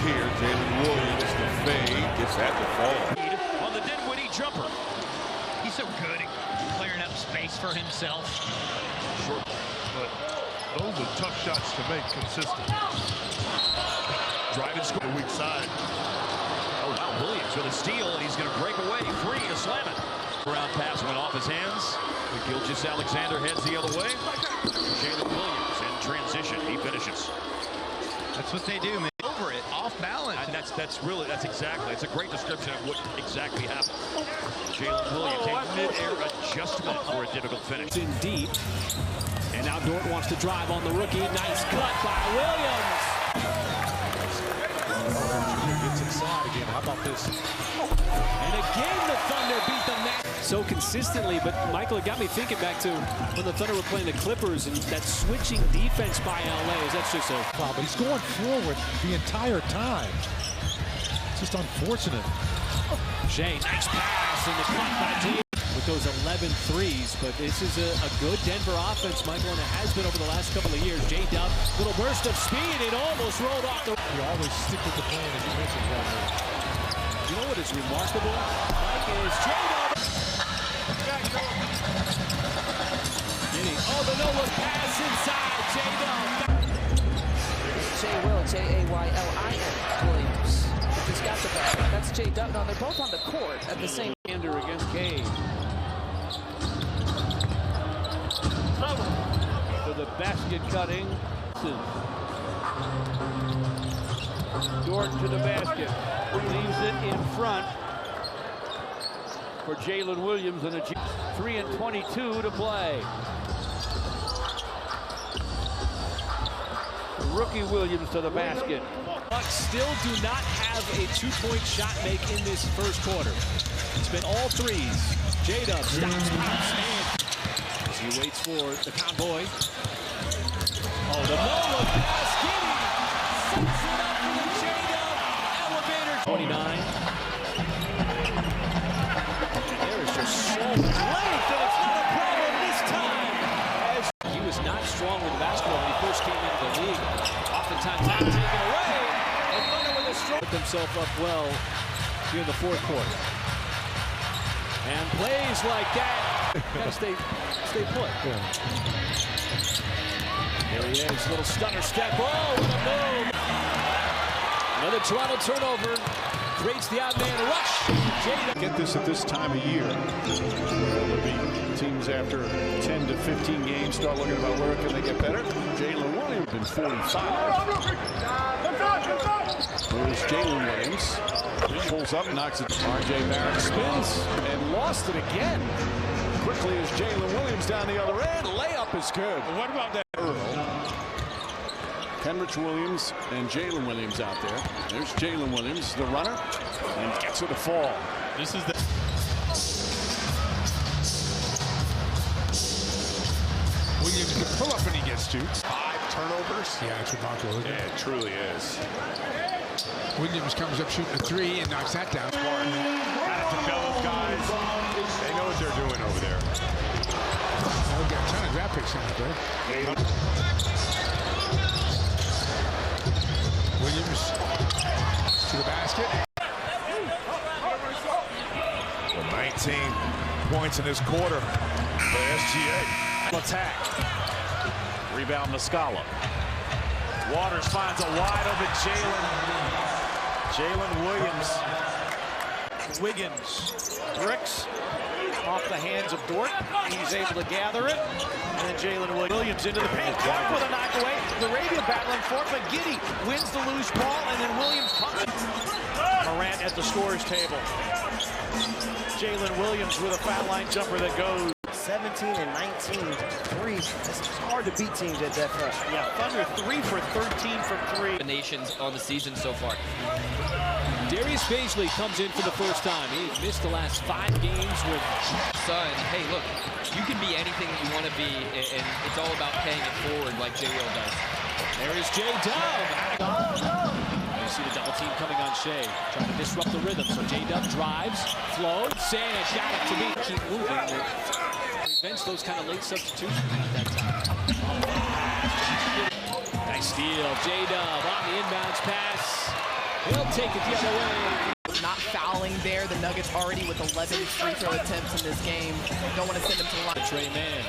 here. Jalen Williams, the fade, gets that to fall. On the Dinwiddie jumper. He's so good at clearing up space for himself. Short, but those are tough shots to make consistent. Drive and score. The weak side. Oh, wow, Williams with a steal, and he's going to break away free to slam it. Round pass went off his hands. Gilgeous Alexander heads the other way. Jalen Williams in transition. He finishes. That's what they do, man. Over it, off balance. And that's exactly. It's a great description of what exactly happened. Jalen Williams, a mid-air adjustment for a difficult finish. In deep, and now Dort wants to drive on the rookie. Nice cut by Williams. Gets inside again. How about this? And again, the Thunder beat the Nets so consistently. But Michael, it got me thinking back to when the Thunder were playing the Clippers and that switching defense by LA. That's just a problem. He's going forward the entire time. It's just unfortunate. Shea, nice pass and the cut by Jalen with those 11 threes. But this is a good Denver offense, Michael, and it has been over the last couple of years. J-Dub, little burst of speed. It almost rolled off the... You always stick with the plan, as you mentioned, Robert. You know what is remarkable, Mike, is J-Dub. Oh, the no-look pass inside, J-Dub. J-Will, J-A-Y-L-I-N, Williams. Just got the ball. That's J-Dub. Now, they're both on the court at the same time. Against Cade. For the basket cutting. Dort to the basket. Leaves it in front for Jalen Williams and a 3:22 to play. Rookie Williams to the basket. Bucks still do not have a two-point shot make in this first quarter. It's been all threes. J-Dub stops, pops, and as he waits for the convoy. Oh, the no-look pass. Giddy sets it up for the J-Dub elevator. 29. And there is just so much length, and it's not a problem this time. As he was not strong with the basketball when he first came into the league. Oftentimes not taken away. And Thunder with a stroke. Put themselves up well here in the fourth quarter. And plays like that. Gotta stay put. Yeah. There he is, little stunner step. Oh, what a move! Another Toronto turnover. Creates the odd man rush. Jada. Get this at this time of year. There'll be teams after 10 to 15 games start looking about where can they get better. Jalen Williams in 45. There's Jalen Williams. Pulls up, knocks it. R.J. Barrett spins and lost it again. Quickly as Jalen Williams down the other end. Layup is good. Well, what about that? Earl. Kenrich Williams and Jalen Williams out there. There's Jalen Williams, the runner, and gets it to fall. This is the... Williams can pull up when he gets to. 5 turnovers. Yeah, it's remarkable, isn't it? Yeah, it truly is. Williams comes up shooting a 3 and knocks that down. Smart. Gotta develop guys. They know what they're doing over there. We've got a ton of draft picks in there. Williams to the basket. Well, 19 points in this quarter for SGA. Attack. Rebound Muscala. Waters finds a wide open Jalen Williams. Wiggins. Bricks. Off the hands of Dort. He's able to gather it. And then Jalen Williams into the paint. Dort with a knockaway. Arabia battling for it, but Giddy wins the loose ball, and then Williams pumps it. Morant at the scorer's table. Jalen Williams with a foul line jumper that goes. 17 and 19 threes. It's hard to beat teams at that front. Yeah, Thunder 3 for 13 from 3. The nations on the season so far. Darius Baisley comes in for the first time. He's missed the last 5 games with Son, hey, look, you can be anything that you want to be, and it's all about paying it forward like J-Will does. There is J-Dub. You see the double team coming on Shea, trying to disrupt the rhythm. So J-Dub drives, floats, and it got it to be. Keep moving. It prevents those kind of late substitutions at that time. Nice steal. J-Dub on the inbounds pass. He'll take it the other way. Not fouling there. The Nuggets already with 11 free throw attempts in this game. Don't want to send him to the line. Trey Man.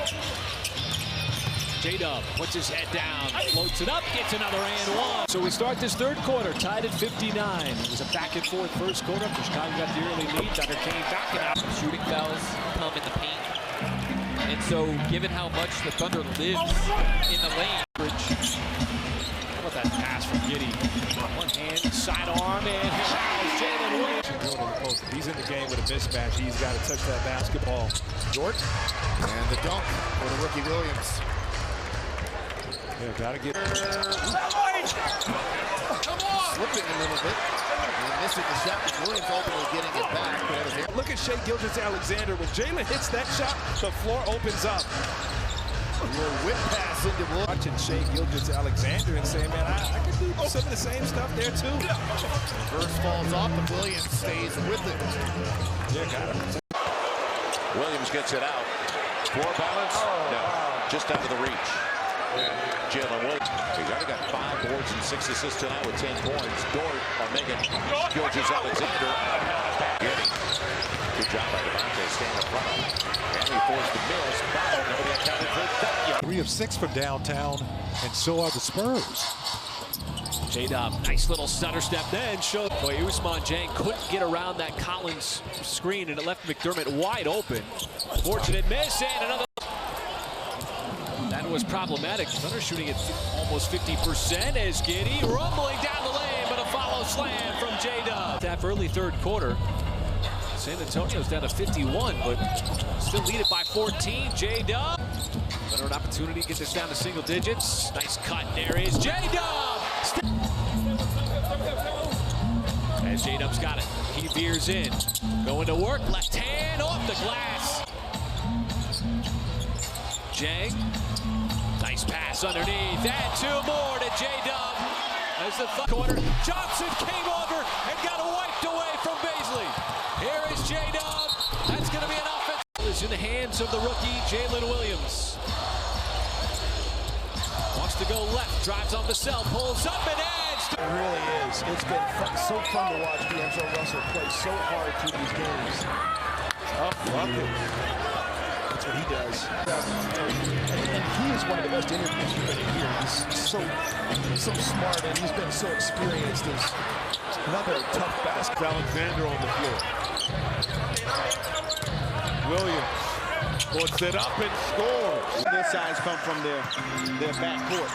J-Dub puts his head down, floats it up, gets another and one. So we start this third quarter tied at 59. It was a back and forth first quarter. Chicago got the early lead. Thunder came back and out. Shooting fouls come in the paint. And so, given how much the Thunder lives in the lane. How about that pass from Giddey? One hand, sidearm, and fouls Jalen Williams. He's in the game with a mismatch. He's got to touch that basketball. Dort. And the dunk for the rookie Williams. Yeah, got to get... Come on! Slipping a little bit. And missing the shot. Williams ultimately getting it back. Look at Shai Gilgeous-Alexander. When Jalen hits that shot, the floor opens up. A little whip pass into Williams. Watching Shai Gilgeous-Alexander and saying, man, I can do some of the same stuff there, too. First falls off, and Williams stays with it. Yeah, got him. Williams gets it out. Floor balance? No, just out of the reach. Jalen Williams. He's already got 5 boards and 6 assists tonight with 10 points. Dort are making Gilgeous-Alexander. Good job by Devontae staying up front. And he forced the miss. Foul. Nobody accounted for that. 3 of 6 from downtown, and so are the Spurs. J-Dub, nice little stutter step then. Boy, Ousmane Dieng couldn't get around that Collins screen, and it left McDermott wide open. Fortunate miss, and another. That was problematic. Thunder shooting at almost 50% as Giddey rumbling down the lane, but a follow slam from J-Dub. That early third quarter, San Antonio's down to 51, but still lead it by 14. J-Dub. Better an opportunity to get this down to single digits. Nice cut, there is J-Dub. As J-Dub's got it, he veers in. Going to work, left hand off the glass. Dieng. Nice pass underneath, and 2 more to J-Dub. As the quarter, Johnson came over and got it wiped away from Baisley. Here is J-Dub. That's going to be an offense. It's in the hands of the rookie, Jalen Williams. Wants to go left, drives on the cell, pulls up and adds. It really is. It's been so fun to watch D'Angelo Russell play so hard through these games. That's what he does. And he is one of the best interviews you're going to hear. He's so smart, and he's been so experienced. There's another tough basket. Alexander on the floor. Williams puts it up and scores. Their sides come from their backcourt.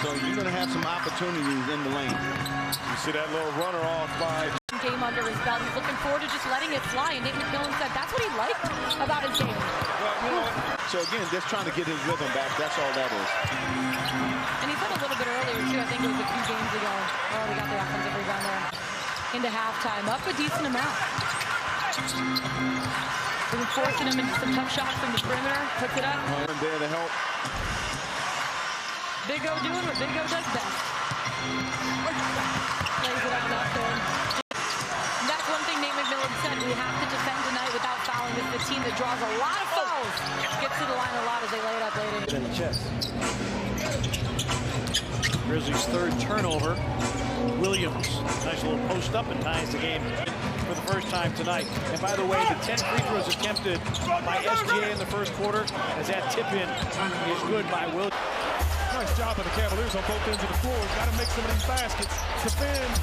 So you're going to have some opportunities in the lane. You see that little runner off by... Game under his belt. He's looking forward to just letting it fly. And Nate McMillan said that's what he liked about his game. Well, you know, so again, just trying to get his rhythm back. That's all that is. And he said a little bit earlier, too, I think it was a few games ago. Oh, we got the offensive rebound there. Into halftime. Up a decent amount. Been forcing him into some tough shots from the perimeter. Puts it up. And there to help. Big O doing what Big O does best. Plays it out out there. That's one thing Nate McMillan said. We have to defend tonight without fouling. This is a team that draws a lot of fouls. Gets to the line a lot as they lay it up late in the chest. Grizzlies' third turnover. Williams, nice little post up and ties the game for the first time tonight. And by the way, the 10 free throws attempted by SGA in the first quarter, as that tip-in is good by Williams. Nice job of the Cavaliers on both ends of the floor. Got to make some of these baskets. Defend.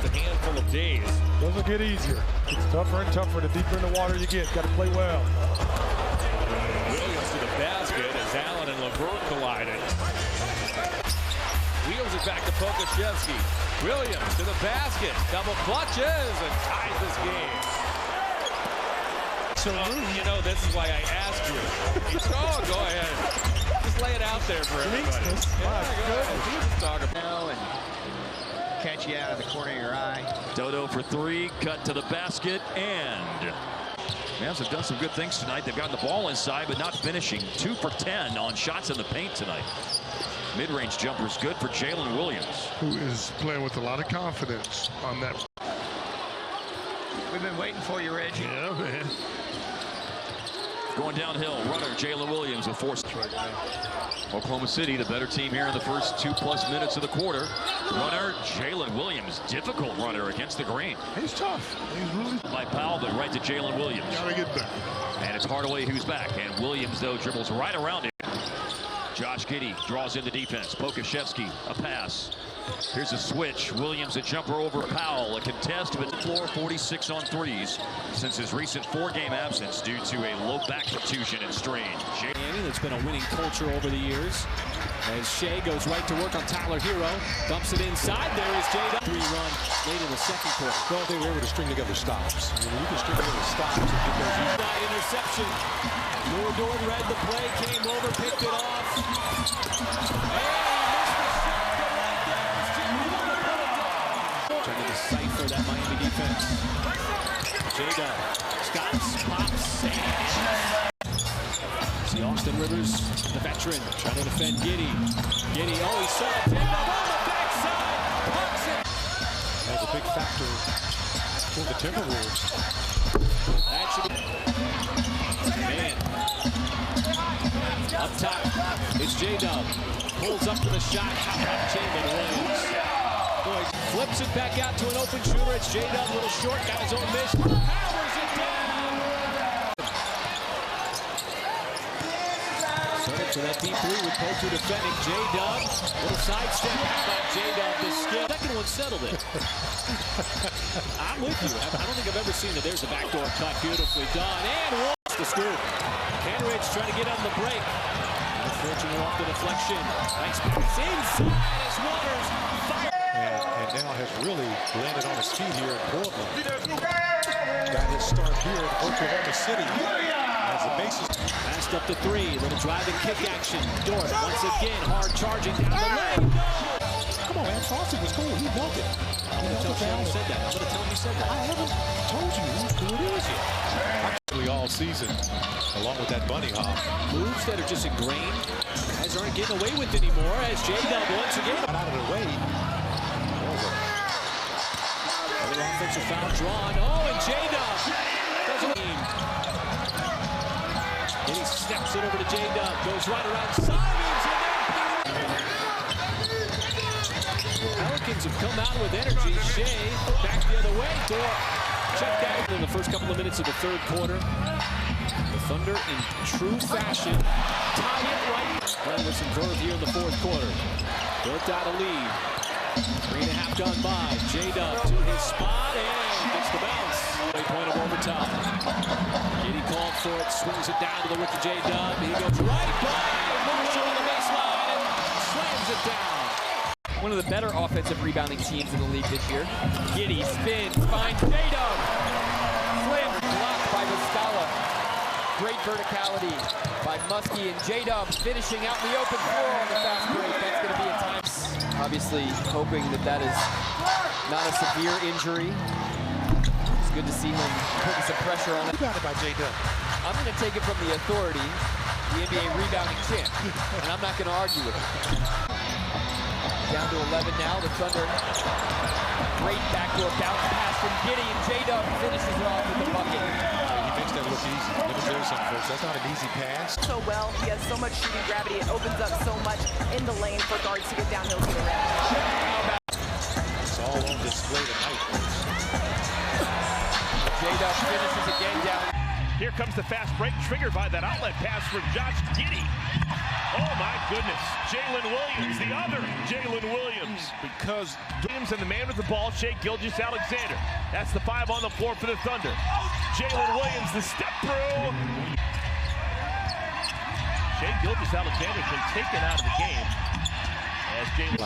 A handful of days. Doesn't get easier. It's tougher and tougher the deeper in the water you get. Got to play well. Williams to the basket as Allen and LeVert collided. Wheels it back to Pokusevski. Williams to the basket. Double clutches and ties this game. So, you know, this is why I asked you. Go ahead. Just lay it out there for everybody. And catch you out of the corner of your eye. Dodo for 3, cut to the basket, and Mavs have done some good things tonight. They've gotten the ball inside, but not finishing. 2 for 10 on shots in the paint tonight. Mid-range jumper's good for Jalen Williams, who is playing with a lot of confidence on that. We've been waiting for you, Reggie. Yeah, man. Going downhill, runner Jalen Williams with 4 right now. Oklahoma City, the better team here in the first 2+ minutes of the quarter. Runner Jalen Williams, difficult runner against the grain. He's tough. He's really By Powell, but right to Jalen Williams. gotta get back. And it's Hardaway who's back, and Williams though dribbles right around him. Josh Giddey draws in the defense. Pokashevsky, a pass. Here's a switch. Williams a jumper over Powell. A contest, but floor 46 on threes since his recent 4-game absence due to a low back contusion and strain. That's been a winning culture over the years. As Shea goes right to work on Tyler Hero, dumps it inside. There is Jada. 3-run late in the second quarter. Well, they were able to string together stops. You can string together stops and get those. Interception. Lewis read the play, came over, picked it off. Trying to decipher that Miami defense. Jada, Scott pops, see Austin Rivers, the veteran, trying to defend Giddey. Giddey, oh, he saw it. On the backside, pucks it. That's a big factor for the Timberwolves. That should be. Man. Up top, it's J-Dub. Pulls up to the shot. How about Jalen Williams? Boy, flips it back out to an open shooter. It's J-Dub, a little short, got his own miss. Powers it down. Set up to that deep 3 with Poku defending. J-Dub, little sidestep. How about J-Dub, the skill. Second one settled it. I'm with you. I don't think I've ever seen it. There's a backdoor cut, beautifully done. And wants the scoop. Henrich trying to get on the break. Unfortunately off the deflection. Nice pass inside as Waters fire. And now has really landed on his feet here in Portland. Got his start here in Oklahoma City. As the bases. Passed up to 3. Little driving kick action. Dort once again hard charging down the lane. No! Come on, man. Fawcett was cool. He melted. I'm going to tell Shaq you said that. I'm going to tell him you said that. I haven't told you who it is yet. All season, along with that bunny hop. Moves that are just ingrained. Guys aren't getting away with anymore as J-Dub once again. Out of the way. Another offensive foul drawn. Oh, and J-Dub doesn't mean. Then he steps it over to J-Dub. Goes right around Simons. The Pelicans have come out with energy. Shea back the other way. Dort. Check that in the first couple of minutes of the third quarter. The Thunder in true fashion tie it right. Playing with some verve here in the fourth quarter. Built out a lead. 3.5 gone by. J-Dub to his spot and gets the bounce. Point of overtime. Giddey called for it, swings it down to the rookie J-Dub. He goes right by Marshall on the baseline and slams it down. One of the better offensive rebounding teams in the league this year. Giddey spins, finds J-Dub. Slam blocked by Muscala. Great verticality by Muskie and J-Dub finishing out the open floor on the fast break. That's going to be a time. Obviously hoping that is not a severe injury. It's good to see him putting some pressure on it. Rebounded by J-Dub. I'm going to take it from the authority, the NBA rebounding champ, and I'm not going to argue with it. Down to 11 now, the Thunder. Great backdoor bounce pass from Giddey, and J-Dub finishes it off with the bucket. He makes that look easy. Let me tell you something, folks. That's not an easy pass. So well, he has so much shooting gravity. It opens up so much in the lane for guards to get downhill to the rim. It's all on display tonight, folks. J-Dub finishes again down. Here comes the fast break, triggered by that outlet pass from Josh Giddey. Oh my goodness, Jalen Williams, the other Jalen Williams. Because Williams and the man with the ball, Shea Gilgeous-Alexander. That's the 5 on the floor for the Thunder. Jalen Williams, the step through. Shea Gilgeous-Alexander's been taken out of the game. As Jalen.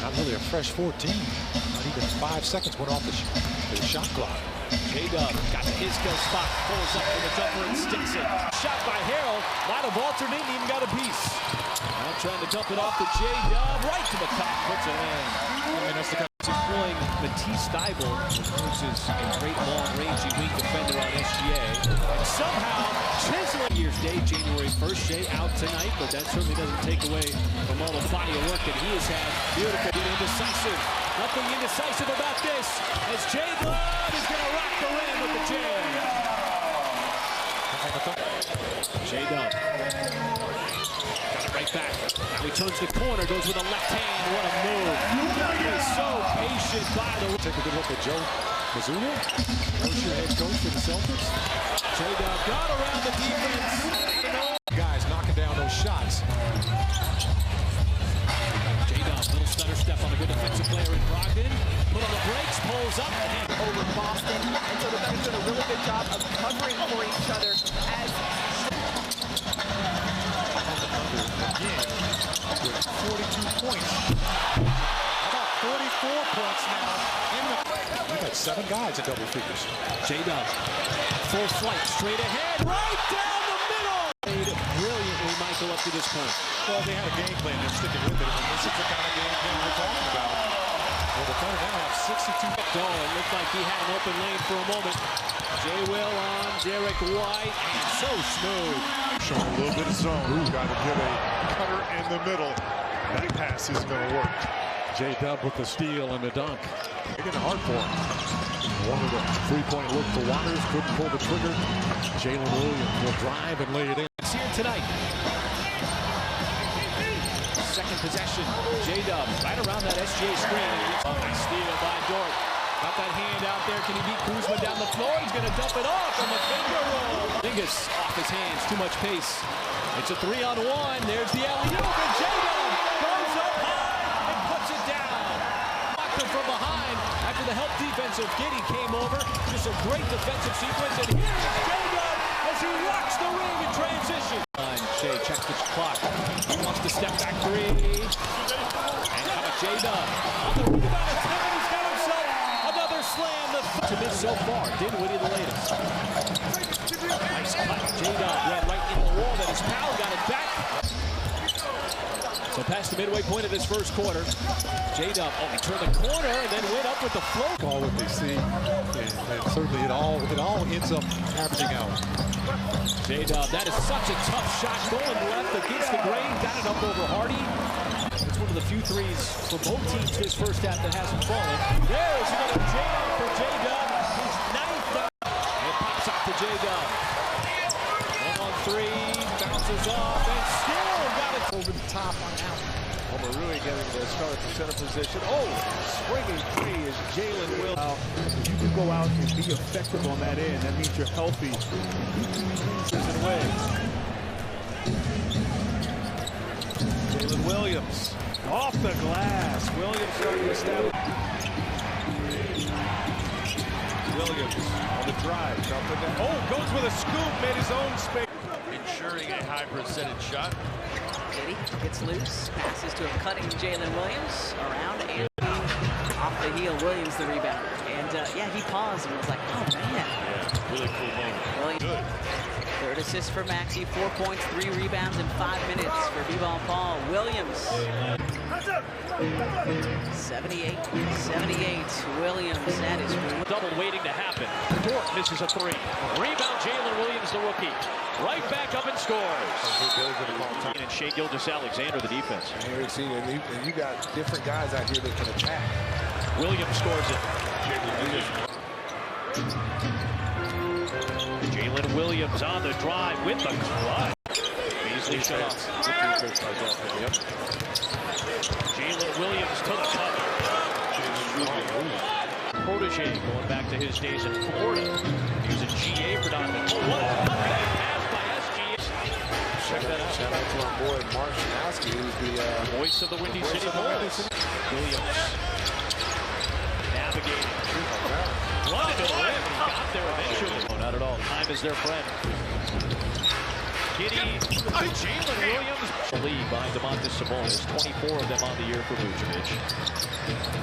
Not really a fresh 14. Not even 5 seconds went off the shot clock. J-Dub got the Isco spot, pulls up for the jumper and sticks it. Shot by Harold, might have alternated, even got a piece. Now trying to dump it off to J-Dub, right to the top, puts it in. And that's the kind of employing Matisse Thybulle, who's a great long-rangey wing defender on SGA. And somehow, chiseling year's day, January 1st, Shea out tonight, but that certainly doesn't take away from all the body of work that he has had. Beautiful, indecisive. Nothing indecisive about this, as J-Dub is going to rock the rim with the jam. J-Dub. Got it right back. Now he turns the corner, goes with a left hand. What a move. He is so patient by the... Take a good look at Joe Mazzulla, your head coach for the Celtics. J-Dub got around the defense. Guys knocking down those shots. J-Dub, little stutter step on a good defensive player in Brogdon. Put on the brakes, pulls up. And over Boston. And so the Thunder did a really good job of covering for each other as... With 42 points. About 44 points now. We've got 7 guys in double figures. J-Dub, full flight, straight ahead, right down the middle. Brilliantly, Michael, up to this point. Well, they had a game plan. They're sticking with it. And this is the kind of game plan we're talking about. Well, the Thunder now have 62. It looked like he had an open lane for a moment. J-Will on Derek White. And so smooth. Showing a little bit of zone. Got to get a cutter in the middle. That pass is going to work. J-Dub with the steal and the dunk. Making it hard for him. Wanted a three-point look for Waters. Couldn't pull the trigger. Jalen Williams will drive and lay it in. It's here tonight. Second possession. J-Dub right around that SGA screen. Nice steal by Dort. Got that hand out there. Can he beat Kuzma down the floor? He's going to dump it off from the finger roll. Dingus off his hands. Too much pace. It's a 3-on-1. There's the alley-oop. And J-Dub goes up high and puts it down. Blocked him from behind after the help defense of Giddey came over. Just a great defensive sequence. And here's J-Dub as he rocks the ring in transition. Shea checks the clock. He wants to step back three. And how about J-Dub? On the rebound attempt, he's got himself another slam. To miss so far. Dinwiddie the latest. Nice cut. J-Dub ran right in the wall. That his Powell got it back. So past the midway point of this first quarter. J-Dub, he turned the corner and then went up with the float. Call what they see, and certainly it all ends up averaging out. J-Dub, that is such a tough shot going left against the grain. Got it up over Hardy. It's one of the few threes for both teams this first half that hasn't fallen. There's another jam for J-Dub. His ninth. It pops out to J-Dub. 1-on-3, bounces off, and still got it over the top on out. We're really getting the start at the center position. Oh, swinging three is Jalen Williams. If you can go out and be effective on that end, that means you're healthy. Jalen Williams off the glass. Williams starting to establish. Williams on the drive. Goes with a scoop, made his own space. Ensuring a high percentage shot. Giddey gets loose, passes to a cutting Jalen Williams around and off the heel. Williams the rebounder. And yeah, he paused and was like, oh man. Yeah, really cool moment. Good. Third assist for Maxey, 4 points, 3 rebounds in 5 minutes for B-Ball Paul. Williams. 78. Williams, that is double waiting to happen. Dort misses a three. Rebound, Jalen Williams, the rookie. Right back up and scores. And Shea Gilgeous-Alexander, the defense. And you got different guys out here that can attack. Williams scores it. Jalen Williams on the drive with the clutch. Beasley shut off. Jalen Williams to the cover. Protege going back to his days in Florida. He was a GA predominantly. Oh, what a pass by SGA. Check that out. Shout out to our boy Mark Shanowski, who's the voice of the Windy City Bulls. Williams navigating. Running to the rim. He got there eventually. No, not at all. Time is their friend. Giddey. Jalen Williams. Lead by DeMontis Sabonis. 24 of them on the year for Vucevic.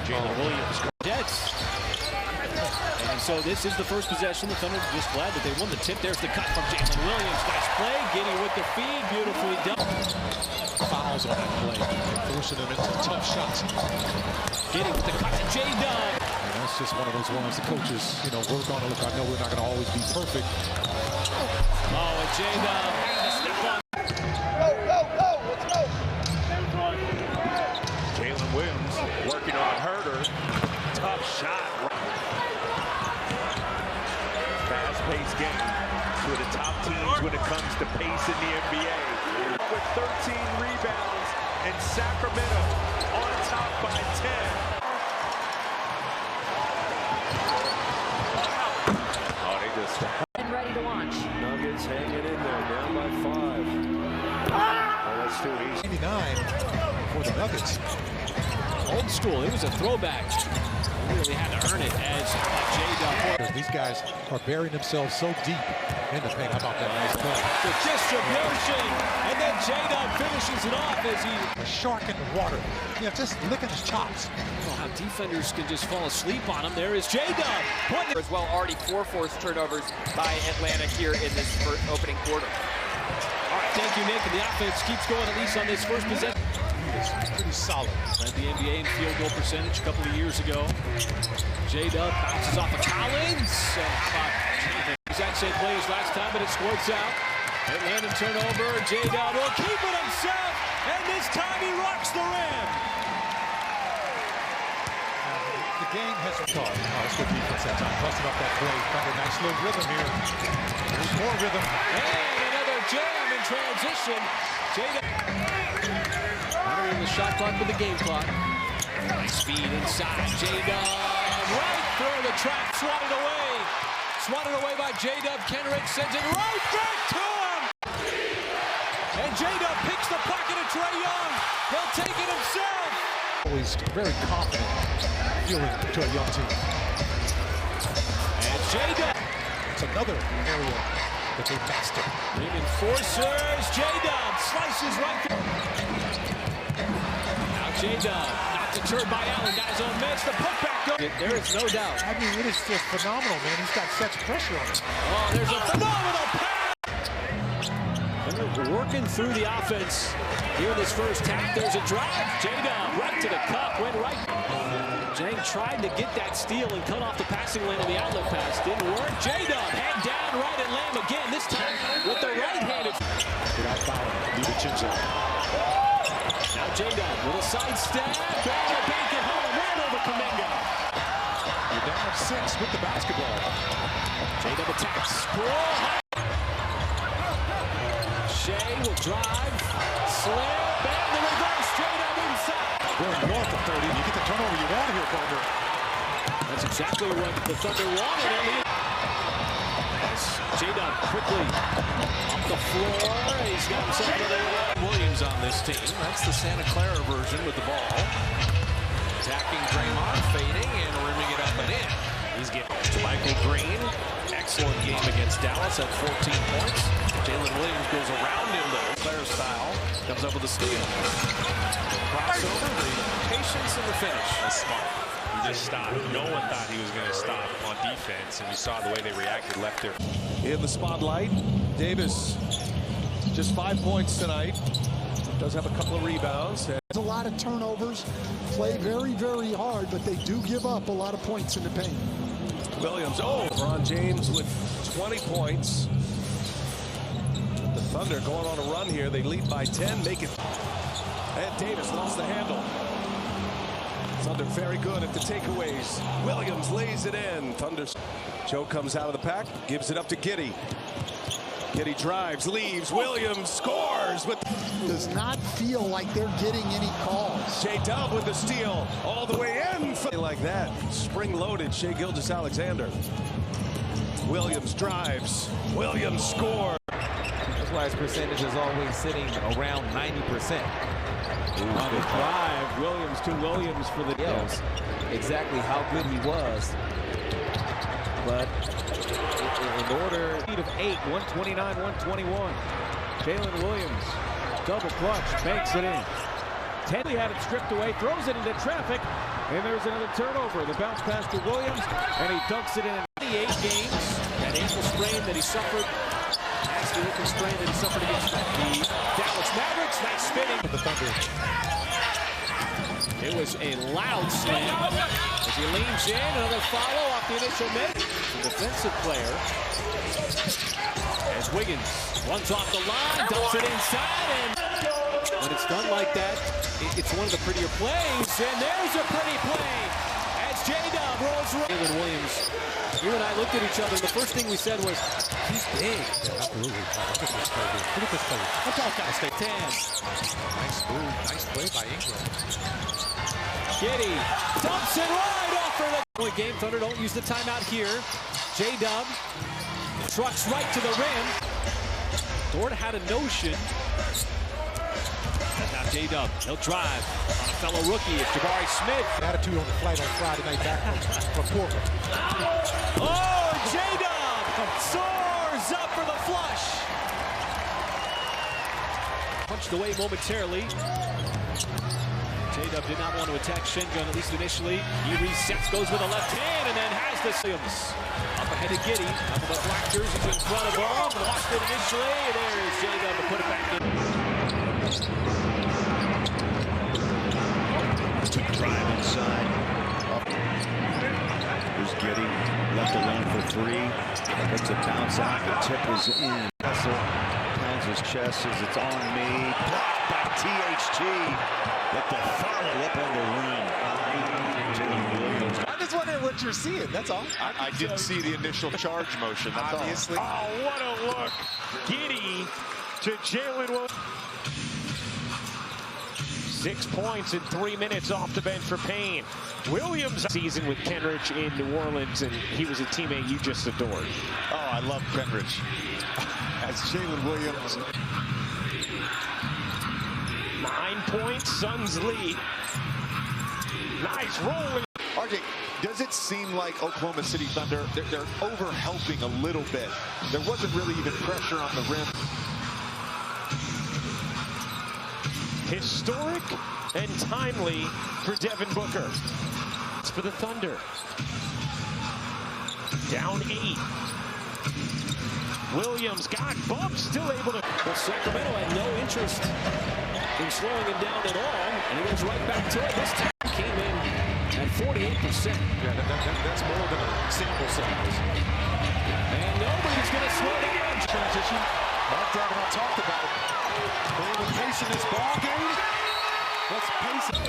Jalen Williams. Jets. And so this is the first possession. The Thunder are just glad that they won the tip. There's the cut from Jalen Williams. Nice play. Giddey with the feed. Beautifully done. Fouls on that play. Forcing them into tough shots. Giddey with the cut to J-Dub. That's just one of those ones the coaches, work on. Look, I know we're not going to always be perfect. Oh, and J-Dub having to step on. Let's go. Jalen Williams working on Herder. Tough shot. Fast-paced game. Two of the top teams when it comes to pace in the NBA. With 13 rebounds, and Sacramento on top by 10. And ready to watch. Nuggets hanging in there, down by 5. Oh, that's too easy. 89 for the Nuggets. Old school. It was a throwback. Really had to earn it as J-Dub. These guys are burying themselves so deep in the paint. How about that nice play? The distribution, and then J-Dub finishes it off as he... A shark in the water. Yeah, just licking his chops. Oh, how defenders can just fall asleep on him. There is J-Dub. As well, already 4 forced turnovers by Atlanta here in this first opening quarter. All right, thank you, Nick. And the offense keeps going, at least on this first possession. It's pretty solid. Led the NBA in field goal percentage a couple of years ago. J-Dub bounces off of Collins. And how about Jonathan? Exact same play as last time, but it squirts out. Atlanta turnover. J-Dub will keep it himself. And this time he rocks the rim. The game has caught. Oh, it's good defense that time. Busting up that play. Found a nice little rhythm here. There's more rhythm. And another jam in transition. J-Dub. Entering the shot clock with the game clock. Nice feed inside. J-Dub right through the trap. Swatted away. Swatted away by J-Dub. Kenrick sends it right back to him. And J-Dub picks the pocket of Trae Young. He'll take it himself. Always very confident feeling to a young team. And J-Dub. It's another area that they master. Big enforcers. J-Dub slices right through. Now J-Dub, not deterred by Allen. Got his own miss. The putback goes. There is no doubt. I mean, it is just phenomenal, man. He's got such pressure on him. Oh, there's a phenomenal pass. They're working through the offense here in this first half. There's a drive. J-Dub right to the cup. Went right. Jang tried to get that steal and cut off the passing lane on the outlet pass. Didn't work. J-Dub head down right and Lamb again. This time with the right-handed. Without fouling, leave the chins out. Now J-Dub with a sidestep. Banger bank it home. Right over Kuminga. You're down 6 with the basketball. J-Dub attacks. Shea will drive. Slip. And the reverse. J-Dub inside. Going north of 30. You get the turnover you want here, partner. That's exactly what the Thunder wanted. J-Dub quickly off the floor. He's got himself another Williams on this team. That's the Santa Clara version with the ball. Attacking Draymond, fading and rimming it up and in. He's getting to Michael Green. Excellent game against Dallas at 14 points. Jalen Williams goes around him though. Claire style comes up with a steal. The crossover, the patience and the finish. That's smart. He just stopped. No one thought he was going to stop on defense, and you saw the way they reacted left there. In the spotlight, Davis, just 5 points tonight. Does have a couple of rebounds. There's a lot of turnovers. Play very, very hard, but they do give up a lot of points in the paint. Williams, LeBron James with 20 points. The Thunder going on a run here. They lead by 10, make it. And Davis lost the handle. Thunder very good at the takeaways. Williams lays it in. Thunder. Joe comes out of the pack, gives it up to Giddey. Giddey drives, leaves. Williams scores. Does not feel like they're getting any calls. J-Dub with the steal all the way in. Like that. Spring-loaded Shai Gilgeous-Alexander. Williams drives. Williams scores. That's why his percentage is always sitting around 90%. On the drive, Williams for the Yes, exactly how good he was. But in order of 8, 129-121. Jalen Williams, double clutch, banks it in. Teddy had it stripped away, throws it into traffic, and there's another turnover. The bounce pass to Williams, and he dunks it in 28 games. That ankle sprain that he suffered. That's the ankle sprain that he suffered against the Dallas Mavericks. Nice spinning. The Thunder. It was a loud slam as he leans in. Another follow off the initial miss. The defensive player as Wiggins runs off the line, dumps it inside, and when it's done like that, it's one of the prettier plays. And there's a pretty play as J-Dub rolls right. Jalen Williams. You and I looked at each other, and the first thing we said was, he's big. Yeah, absolutely. Look at this play. Look at this play. Look how fast they tan. Nice move. Nice play by Ingram. Giddy dumps it right off for the point game. Thunder don't use the timeout here. J-Dub trucks right to the rim. Dort had a notion. And now J-Dub, he'll drive on a fellow rookie. It's Jabari Smith. Attitude on the flight on Friday night back from Portland. Oh, J-Dub soars up for the flush. Punched away momentarily. J-Dub did not want to attack Shengun, at least initially. He resets, goes with a left hand, and then has the Williams. Up ahead of Giddy. Up with the black jerseys in front of him. Lost it initially. There's J-Dub to put it back in. Took drive inside. Here's Giddy. Left alone for three. Lets it bounce out. The tip is in. Hustle. Pounds his chest, says it's on me. Blocked by THT. But the follow-up on the rim. Jalen Williams. I'm just wondering what you're seeing, that's all. I didn't see the initial charge motion, that's obviously. Oh, what a look. Giddy to Jalen Williams. 6 points in 3 minutes off the bench for Payne. Williams season with Kenrich in New Orleans, and he was a teammate you just adored. Oh, I love Kenrich. As Jalen Williams. 9 points, Suns lead. Nice rolling. RJ, does it seem like Oklahoma City Thunder, they're over-helping a little bit? There wasn't really even pressure on the rim. Historic and timely for Devin Booker. It's for the Thunder. Down 8. Williams got bumped, still able to. But Sacramento had no interest in slowing him down at all, and he goes right back to it. This time came in at 48%. Yeah, that's more than a sample size. And nobody's going to slow down. Transition. Mark Davenport talked about it. They were pacing this ball game. Let's pace it.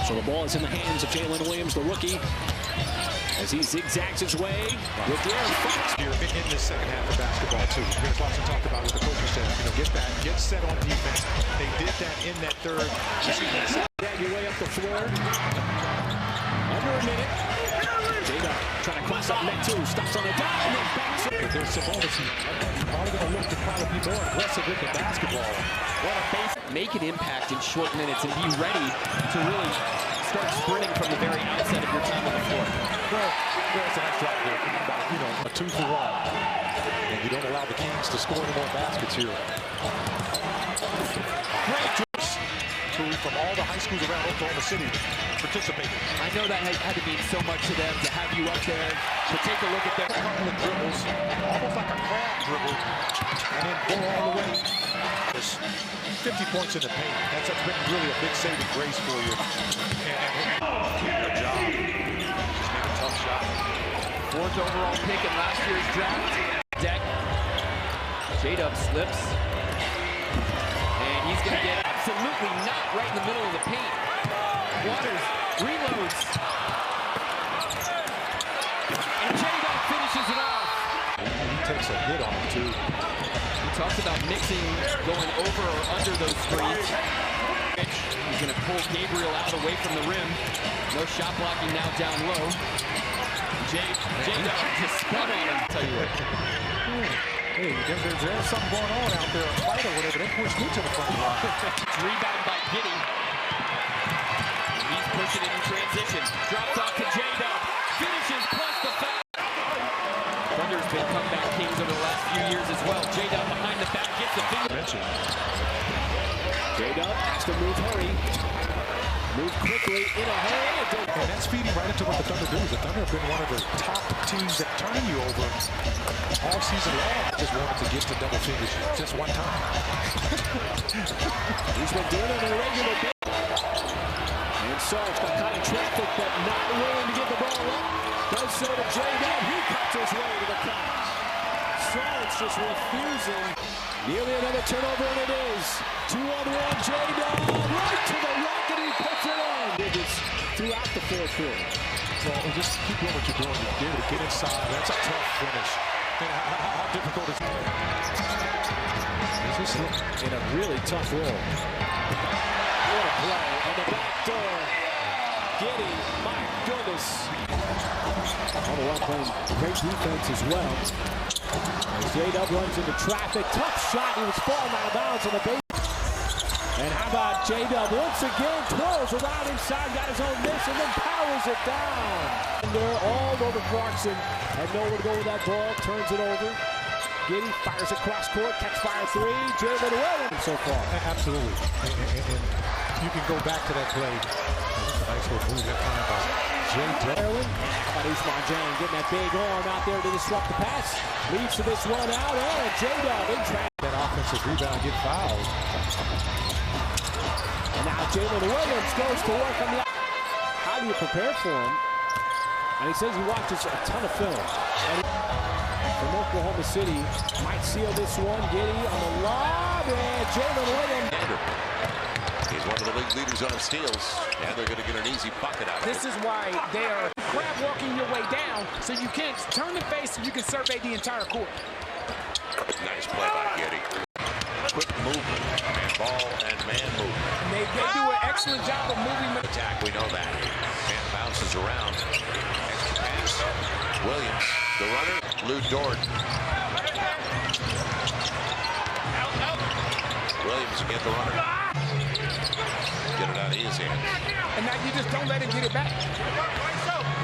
So the ball is in the hands of Jalen Williams, the rookie, as he zigzags his way with the air. Here in the second half of basketball, too. There's lots to talk about with the coaching staff. Get set on defense. They did that in that third. Drag your way up the floor. Under a minute. J-Dub trying to cross up net 2. Stops on the dime and then backs it. But there's Sabonis probably going to look to probably be more aggressive with the basketball. What a base. Make an impact in short minutes and be ready to really start sprinting from the very outset of your time on the floor. Well, there's a nice drive there. A 2 for 1. And you don't allow the Kings to score any more baskets here. Great choice from all the high schools around Oklahoma City participating. I know that had to mean so much to them to have you up there, to take a look at their couple of dribbles, almost like a crab dribble, and then go all the way. 50 points in the paint. That's been really a big saving grace for you. Good job. Just made a tough shot. 4th overall pick in last year's draft. Deck. J-Dub slips. And he's going to get absolutely not right in the middle of the paint. Waters reloads. And J-Dub finishes it off. He takes a hit off, too. He talks about mixing, going over or under those screens. He's going to pull Gabriel out away from the rim. No shot blocking now down low. J-Dub just spun on him, tell you what. Hey, there's something going on out there, a fight or whatever. They push me to the front line. Rebound by Giddy. He's pushing it in transition. Drops off to J-Dub. Finishes plus the foul. Thunder's been comeback kings over the last few years as well. J-Dub behind the back gets the finger. J-Dub has to hurry. Move quickly in a hurry. And that's feeding right into what the Thunder do. The Thunder have been one of the top teams that turn you over all season long. Just wanted to get to double figures just one time. He's been doing it on a regular basis. And Sarge got caught in traffic, but not willing to give the ball up. Does so to J-Dub. He cuts his way to the cup. Sarge just refusing. Nearly another turnover, and it is. 2-on-1, J-Dub. Right to the rack, and he puts it on. Digits throughout the fourth quarter. Well, just keep doing what you're doing. You're able to get inside. That's a tough finish. And how difficult is that? In a really tough role. What a play on the back door. Giddy, my goodness. On the one playing great defense as well. As J-Dub runs into traffic, tough shot. He was falling out of bounds on the base. And how about J-Dub once again twirls around inside, got his own miss, and then powers it down. And they're all over Clarkson. Had nowhere to go with that ball, turns it over. Giddy fires across court, catch fire three. Jalen Williams so far. Absolutely. And you can go back to that play. That's a nice little move that time by Jalen. How about Usman Jane getting that big arm out there to disrupt the pass. Leads to this one out, and J-Dub in traffic. That offensive rebound get fouled. And now Jalen Williams goes to work on the... How do you prepare for him? And he says he watches a ton of film. And from Oklahoma City, might seal this one. Giddy on the lob, and Jalen Williams. He's one of the league leaders on steals, and they're going to get an easy bucket out of it. This is why they are crab walking your way down, so you can't turn the face and you can survey the entire court. Nice play by Giddy. Quick movement, and ball and man movement. And they do an excellent job of moving the attack. We know that. And bounces around. Extra pass. Williams, the runner. Lou Dort. Williams again, the runner. Get it out of his hands. And now you just don't let him get it back.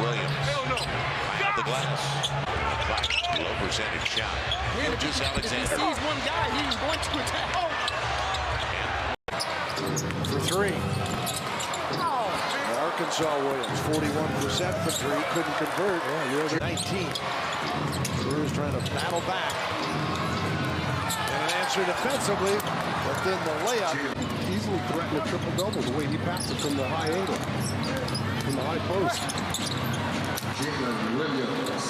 Williams. High up the glass. Low percentage shot. Just Alexander. He's one guy. He's going to attack. For three. Arkansas Williams, 41% for three. Couldn't convert. Yeah, you're over 19. Brewers trying to battle back. And an answer defensively, but then the layup. Easily threatened a triple-double the way he passed it from the high angle, from the high post. Jalen Williams.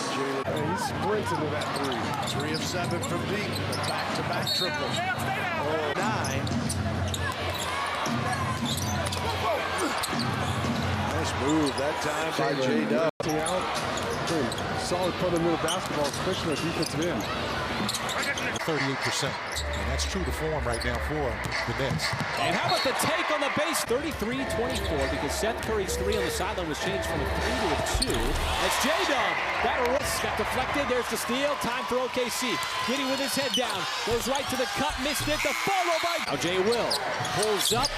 He sprints into that three. 3 of 7 from deep. Back-to-back triples. 9. Nice move that time by J-Dub. Solid fundamental basketball, especially at defensive end. 38%. And that's true to form right now for the Nets. And how about the take on the base? 33-24, because Seth Curry's three on the sideline was changed from a 3 to a 2. That's J-Dub. That risk got deflected. There's the steal. Time for OKC. Giddy with his head down. Goes right to the cup. Missed it. The follow by... Now Jay Will pulls up.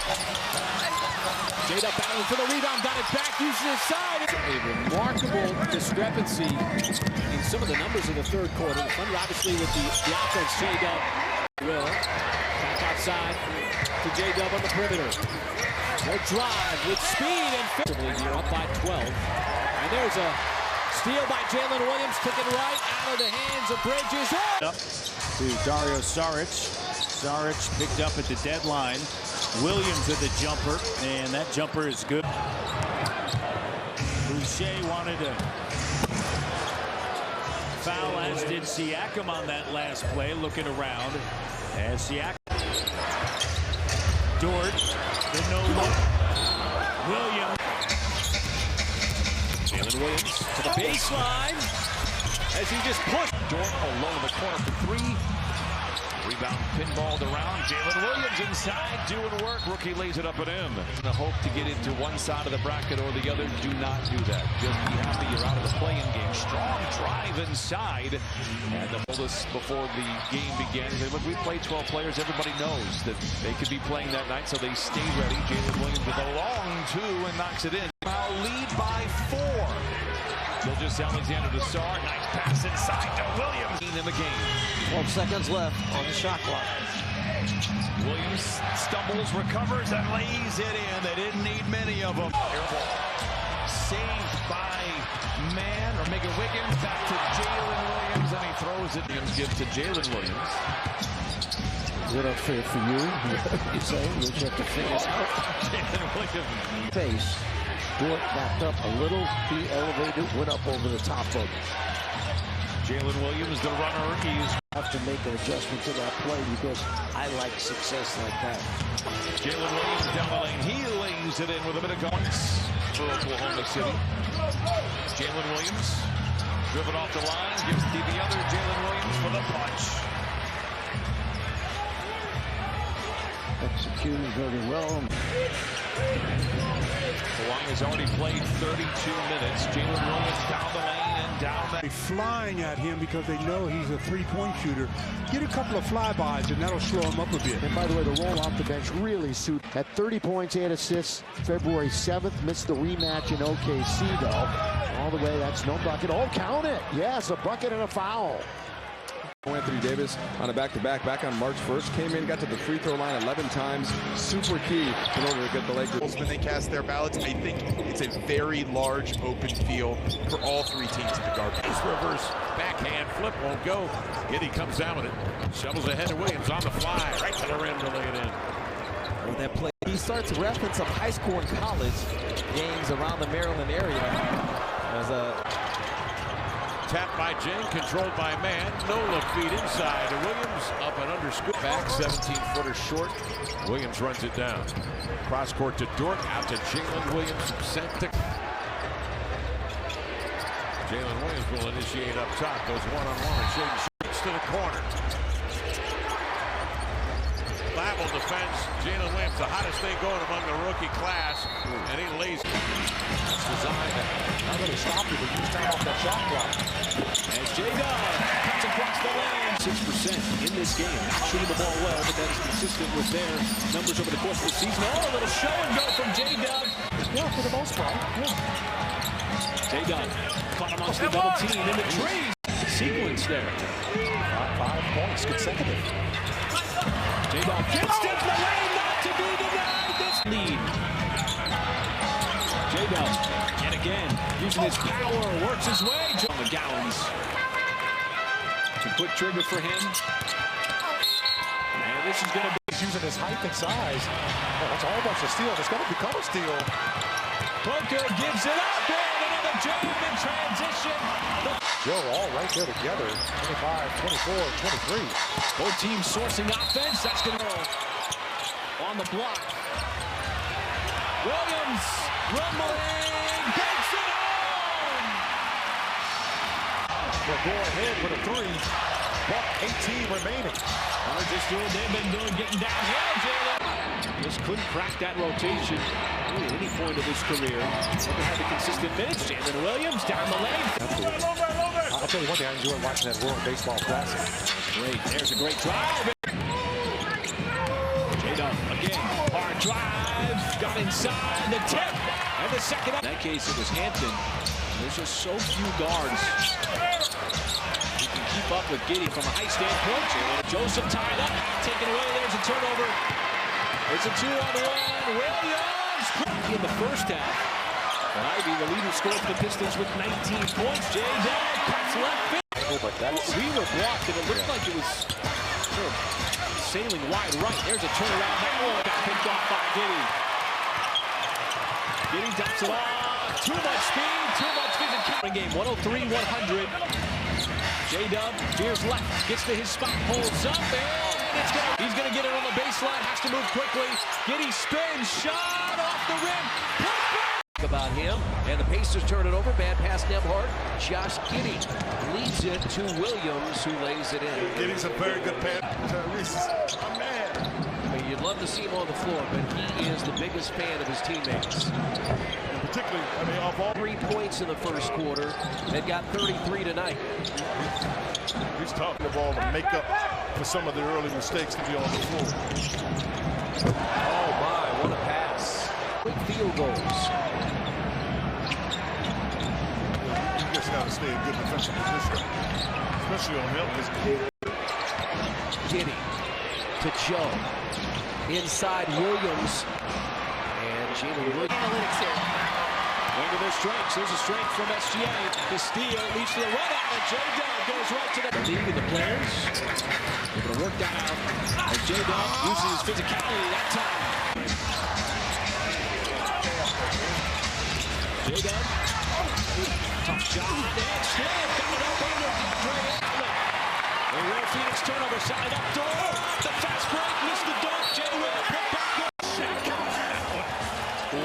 J-Dub battling for the rebound. Got it back. Uses his side. A remarkable discrepancy in some of the numbers in the third quarter. Funny, obviously, with the offense. J-Dub will back outside to J-Dub on the perimeter. Good drive with speed and you're up by 12. And there's a steal by Jalen Williams. Took it right out of the hands of Bridges. Up to Dario Saric. Saric picked up at the deadline. Williams with the jumper, and that jumper is good. Boucher wanted to foul, as did Siakam on that last play, looking around. As Siakam. Dort, the no look. Williams. Jalen Williams to the baseline as he just pushed. Dort alone in the corner for three. Rebound pinballed around. Jalen Williams inside doing work. Rookie lays it up and in. The hope to get into one side of the bracket or the other. Do not do that. Just be happy you're out of the play-in game. Strong drive inside. And the oldest before the game began. They look, we played 12 players. Everybody knows that they could be playing that night, so they stay ready. Jalen Williams with a long two and knocks it in. Now lead by 4. Just Alexander to Sarr. Nice pass inside to Williams in the game. 12 seconds left on the shot clock. Williams stumbles, recovers, and lays it in. They didn't need many of them. Airball saved by Mann, or Megan Wiggins. Back to Jalen Williams, and he throws it. Williams gives to Jalen Williams. Is that unfair for you? You're saying you have to figure out. Jalen Williams. Pace. Dort backed up a little, he elevated, went up over the top of it. Jalen Williams, the runner, he's have to make an adjustment to that play because I like success like that. Jalen Williams down the lane. He lays it in with a bit of guns. for Oklahoma City. Jalen Williams, driven off the line, gives to the other Jalen Williams for the punch. Executed very well. Kawhi has already played 32 minutes. Jalen Williams down the lane and down the... They're flying at him because they know he's a three-point shooter. Get a couple of flybys, and that'll slow him up a bit. And by the way, the roll off the bench really suit. At 30 points, 8 assists, February 7th. Missed the rematch in OKC, though. All the way, that's no bucket. Oh, count it. Yes, a bucket and a foul. Anthony Davis on a back-to-back back on March 1st. Came in, got to the free throw line 11 times. Super key in order to get the Lakers. When they cast their ballots, I think it's a very large open field for all three teams in the garbage. Reverse backhand flip won't go. Giddy comes down with it. Shovels ahead to Williams on the fly. Right to the rim to lay it in. With that play, he starts to reference some high school and college games around the Maryland area. As a tap by Jane, controlled by man. Nola feed inside. Williams up and under. Back 17-footer short. Williams runs it down. Cross court to Dort. Out to Jalen Williams. Sent to Jalen Williams will initiate up top. Goes one-on-one and Shaden shoots to the corner. Babel defends Jalen Williams, the hottest thing going among the rookie class, and he lays. That's designed. Not going to stop you, but use time off that shot clock. As J-Dub cuts across the lane. 6% in this game. Not shooting the ball well, but that is consistent with their numbers over the course of the season. Oh, a little show and go from J-Dub. Yeah, for the most part. Yeah. J-Dub caught amongst the double team in the trees. Sequence there. 5 points consecutive. J-Dub gets it the lane, not to be denied this lead. J-Dub, and again, using his power, works his way. John McGowan's. It's a quick trigger for him. And this is going to be... He's using his height and size. Oh, that's almost a steal. It's going to become a steal. Booker gives it up, and another jam in transition. Joe all right there together. 25, 24, 23. Both teams sourcing offense. That's going to go on the block. Williams rumbling, takes it home. Will go ahead with a three. Buck 18 remaining. Just doing they've been doing, getting downhill. Jalen just couldn't crack that rotation at any point of his career. Never had the consistent minutes. Jalen Williams down the lane. I'll tell you one thing, I enjoy watching that World Baseball Classic. Great. There's a great drive. J-Dub again. Hard drive. Got inside the tip. And the second up. In that case, it was Hampton. There's just so few guards. You can keep up with Giddy from a height standpoint. Joseph tied up. Taken away. There's a turnover. It's a 2-on-1. Williams in the first half. Ivy, the leading scorer for the Pistons with 19 points. J-Dub cuts left field. But we were blocked, and it looked like it was sort of sailing wide right. There's a turnaround. That one got picked off by Giddy. Giddy dumps it off. Too much speed, too much vision. Game 103-100. J-Dub veers left, gets to his spot, pulls up, and he's going to get it on the baseline. Has to move quickly. Giddy spins, shot off the rim. About him, and the Pacers turn it over. Bad pass, Nebhart. Josh Giddy leads it to Williams, who lays it in. Giddy's a very good pass. I'm mad. I mean, you'd love to see him on the floor, but he is the biggest fan of his teammates. And particularly, I mean, off all 3 points in the first quarter, and got 33 tonight. He's talking the ball to make up for some of the early mistakes to be on the floor. Oh my, what a pass. Quick field goals. You just got to stay in good defensive position, especially on him. Giddy to Joe. Inside Williams. And Jalen Williams. Analytics here. Wing of their strengths. There's a strength from SGA. The steal leads to the run out, and J-Dub goes right to the league and the players. They're going to work that out. As J-Dub uses his physicality that time. J-Dub. Tough shot, and still coming up under Andre outlet. A real Phoenix turnover, side up door. The fast break, missed the dunk. J-Will put back up.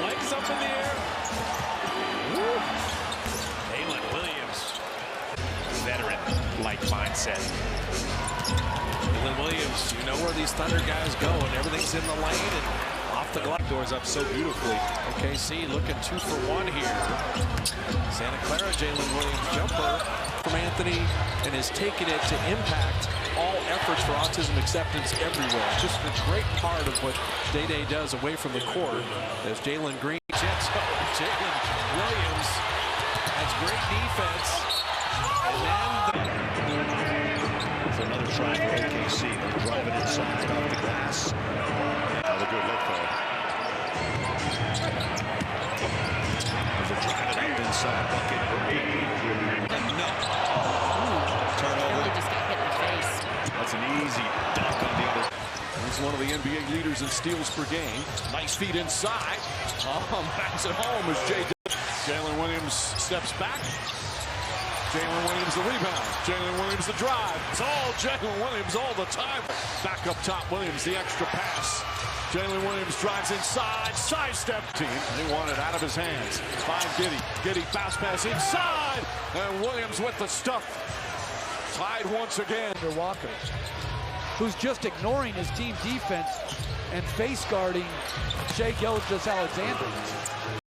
Legs up in the air. mindset. Jalen Williams, you know where these Thunder guys go, and everything's in the lane and off the glass. Doors up so beautifully. OKC looking 2 for 1 here. Santa Clara, Jalen Williams jumper from Anthony, and has taken it to impact all efforts for autism acceptance everywhere. Just a great part of what Day-Day does away from the court. As Jalen Green jets up, Jalen Williams has great defense. And then it's another try for OKC. They're driving inside off the glass. Another good look though. There's a drive it up inside bucket. No. Turnover. Just got hit in the face. That's an easy dunk on the other. He's one of the NBA leaders in steals per game. Nice feet inside. Backs it home as Jalen Williams steps back. Jalen Williams the rebound. Jalen Williams the drive. It's all Jalen Williams all the time. Back up top, Williams the extra pass. Jalen Williams drives inside. Sidestep team. They want it out of his hands. Find Giddey. Giddey fast pass inside. And Williams with the stuff. Tied once again. Walker, who's just ignoring his team defense and face guarding Shai Gilgeous-Alexander.